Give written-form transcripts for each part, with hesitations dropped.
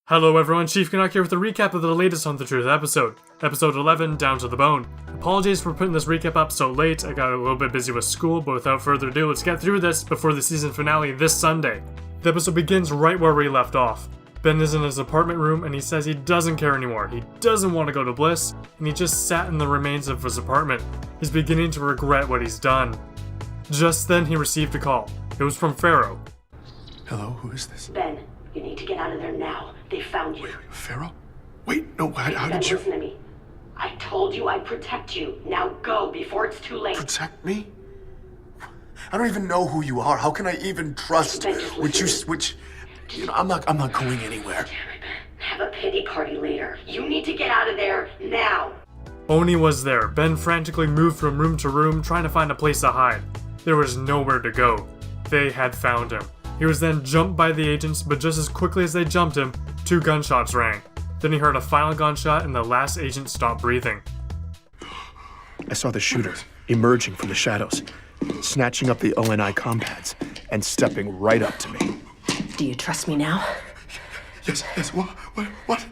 Hello everyone, Chief Canuck here with a recap of the latest Hunt the Truth episode. Episode 11, Down to the Bone. Apologies for putting this recap up so late, I got a little bit busy with school, but without further ado, let's get through this before the season finale this Sunday. The episode begins right where we left off. Ben is in his apartment room and he says he doesn't care anymore, he doesn't want to go to Bliss, and he just sat in the remains of his apartment. He's beginning to regret what he's done. Just then he received a call. It was from Pharaoh. Hello, who is this? Ben, you need to get out of there now. They found you. Wait, Pharaoh? Wait, no, how did you... Listen to me. I told you I'd protect you. Now go before it's too late. Protect me? I don't even know who you are. How can I even trust I'm not going anywhere. Damn it, Ben. Have a pity party later. You need to get out of there now. Oni was there. Ben frantically moved from room to room, trying to find a place to hide. There was nowhere to go. They had found him. He was then jumped by the agents, but just as quickly as they jumped him, 2 gunshots rang. Then he heard a final gunshot and the last agent stopped breathing. I saw the shooter emerging from the shadows, snatching up the ONI compads and stepping right up to me. Do you trust me now? Yes, what?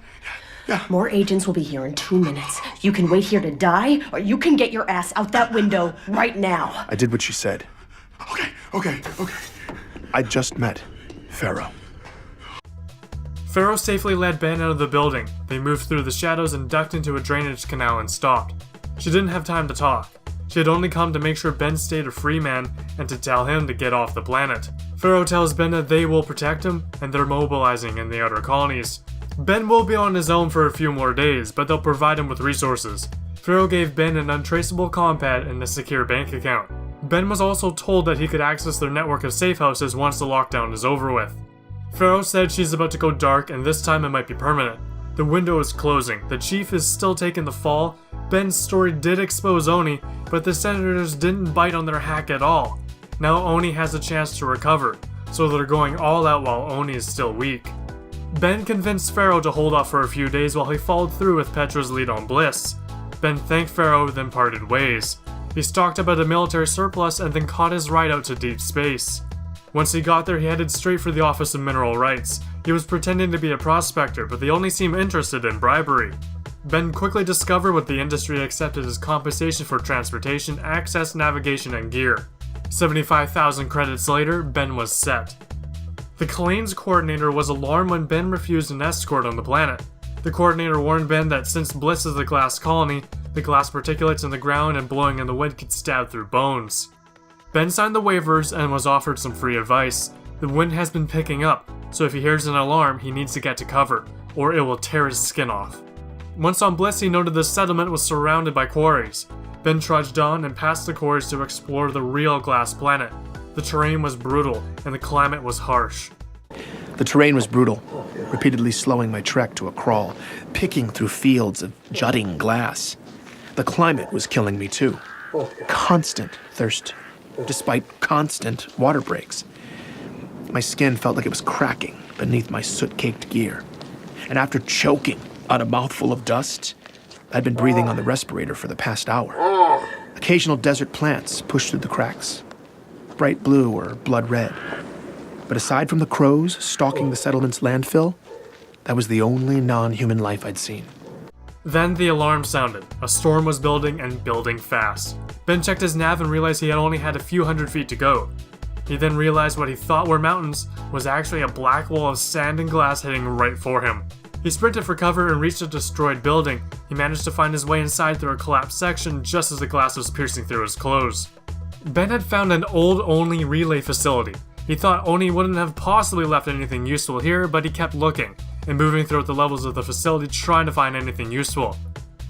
Yeah. More agents will be here in 2 minutes. You can wait here to die, or you can get your ass out that window right now. I did what she said. Okay. I just met Pharaoh. Pharaoh safely led Ben out of the building. They moved through the shadows and ducked into a drainage canal and stopped. She didn't have time to talk. She had only come to make sure Ben stayed a free man and to tell him to get off the planet. Pharaoh tells Ben that they will protect him and they're mobilizing in the outer colonies. Ben will be on his own for a few more days, but they'll provide him with resources. Pharaoh gave Ben an untraceable compad and a secure bank account. Ben was also told that he could access their network of safe houses once the lockdown is over with. Pharaoh said she's about to go dark and this time it might be permanent. The window is closing, the chief is still taking the fall, Ben's story did expose Oni, but the senators didn't bite on their hack at all. Now Oni has a chance to recover, so they're going all out while Oni is still weak. Ben convinced Pharaoh to hold off for a few days while he followed through with Petra's lead on Bliss. Ben thanked Pharaoh, then parted ways. He stocked up at a military surplus and then caught his ride out to deep space. Once he got there, he headed straight for the Office of Mineral Rights. He was pretending to be a prospector, but they only seemed interested in bribery. Ben quickly discovered what the industry accepted as compensation for transportation, access, navigation, and gear. 75,000 credits later, Ben was set. The claims coordinator was alarmed when Ben refused an escort on the planet. The coordinator warned Ben that since Bliss is a glass colony, the glass particulates in the ground and blowing in the wind could stab through bones. Ben signed the waivers and was offered some free advice. The wind has been picking up, so if he hears an alarm, he needs to get to cover, or it will tear his skin off. Once on Bliss, he noted the settlement was surrounded by quarries. Ben trudged on and past the quarries to explore the real glass planet. The terrain was brutal, and the climate was harsh. The terrain was brutal, repeatedly slowing my trek to a crawl, picking through fields of jutting glass. The climate was killing me too. Constant thirst, despite constant water breaks. My skin felt like it was cracking beneath my soot-caked gear. And after choking on a mouthful of dust, I'd been breathing on the respirator for the past hour. Occasional desert plants pushed through the cracks, bright blue or blood red. But aside from the crows stalking the settlement's landfill, that was the only non-human life I'd seen. Then the alarm sounded. A storm was building and building fast. Ben checked his nav and realized he had only had a few hundred feet to go. He then realized what he thought were mountains was actually a black wall of sand and glass heading right for him. He sprinted for cover and reached a destroyed building. He managed to find his way inside through a collapsed section just as the glass was piercing through his clothes. Ben had found an old Oni relay facility. He thought Oni wouldn't have possibly left anything useful here, but he kept looking and moving throughout the levels of the facility trying to find anything useful.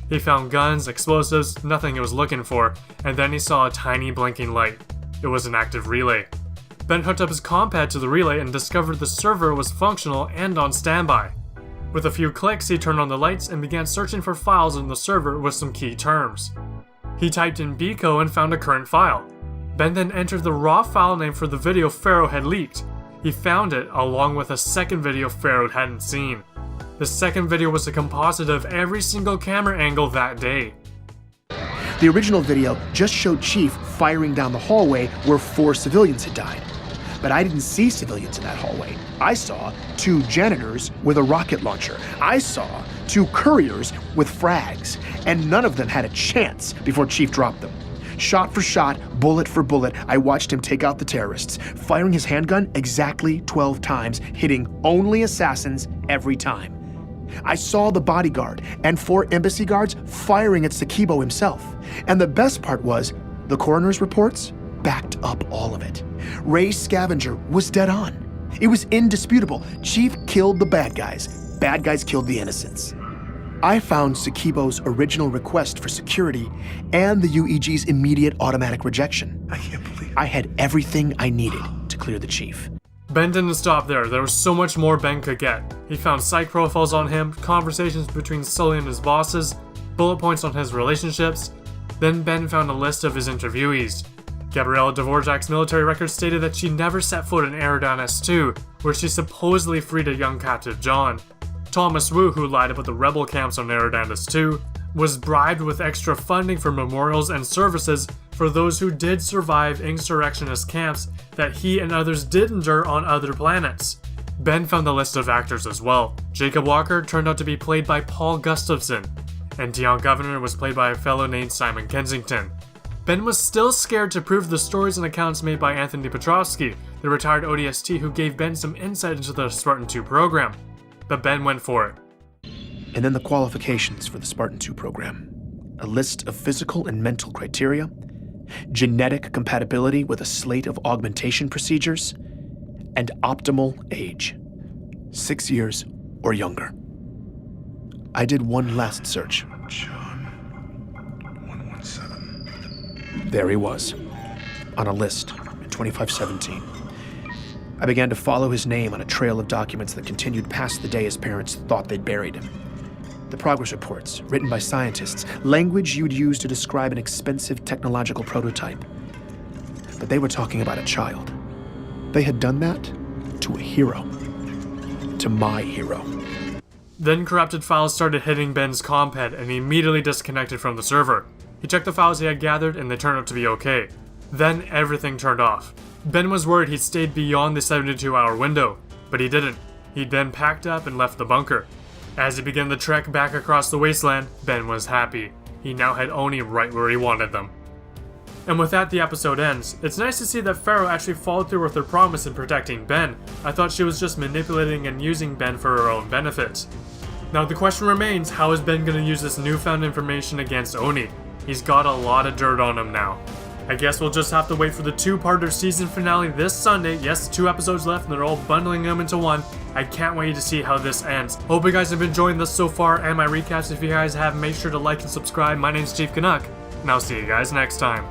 He found guns, explosives, nothing he was looking for, and then he saw a tiny blinking light. It was an active relay. Ben hooked up his compad to the relay and discovered the server was functional and on standby. With a few clicks, he turned on the lights and began searching for files in the server with some key terms. He typed in Biko and found a current file. Ben then entered the raw file name for the video Pharaoh had leaked. He found it along with a second video Pharaoh hadn't seen. The second video was a composite of every single camera angle that day. The original video just showed Chief firing down the hallway where 4 civilians had died. but I didn't see civilians in that hallway. I saw 2 janitors with a rocket launcher. I saw 2 couriers with frags, and none of them had a chance before Chief dropped them. Shot for shot, bullet for bullet, I watched him take out the terrorists, firing his handgun exactly 12 times, hitting only assassins every time. I saw the bodyguard and 4 embassy guards firing at Sakibo himself. And the best part was, the coroner's reports backed up all of it. Ray's scavenger was dead on. It was indisputable. Chief killed the bad guys killed the innocents. I found Sakibo's original request for security and the UEG's immediate automatic rejection. I can't believe it. I had everything I needed to clear the chief. Ben didn't stop there. There was so much more Ben could get. He found psych profiles on him, conversations between Sully and his bosses, bullet points on his relationships. Then Ben found a list of his interviewees. Gabriella Dvorak's military records stated that she never set foot in Eridan S2, where she supposedly freed a young captive John. Thomas Wu, who lied about the rebel camps on Eridan S2, was bribed with extra funding for memorials and services for those who did survive insurrectionist camps that he and others did endure on other planets. Ben found the list of actors as well. Jacob Walker turned out to be played by Paul Gustafson, and Dion Governor was played by a fellow named Simon Kensington. Ben was still scared to prove the stories and accounts made by Anthony Petrovsky, the retired ODST who gave Ben some insight into the Spartan 2 program. But Ben went for it. And then the qualifications for the Spartan 2 program. A list of physical and mental criteria, genetic compatibility with a slate of augmentation procedures, and optimal age. 6 years or younger. I did one last search. John 117. There he was, on a list in 2517. I began to follow his name on a trail of documents that continued past the day his parents thought they'd buried him. The progress reports, written by scientists, language you'd use to describe an expensive technological prototype. But they were talking about a child. They had done that to a hero. To my hero. Then corrupted files started hitting Ben's comped and he immediately disconnected from the server. He checked the files he had gathered and they turned out to be okay. Then everything turned off. Ben was worried he'd stayed beyond the 72-hour window, but he didn't. He then packed up and left the bunker. As he began the trek back across the wasteland, Ben was happy. He now had Oni right where he wanted them. And with that, the episode ends. It's nice to see that Pharaoh actually followed through with her promise in protecting Ben. I thought she was just manipulating and using Ben for her own benefit. Now the question remains, how is Ben going to use this newfound information against Oni? He's got a lot of dirt on him now. I guess we'll just have to wait for the 2-parter season finale this Sunday. Yes, 2 episodes left and they're all bundling them into one. I can't wait to see how this ends. Hope you guys have been enjoying this so far and my recaps. If you guys have, make sure to like and subscribe. My name's Chief Canuck, and I'll see you guys next time.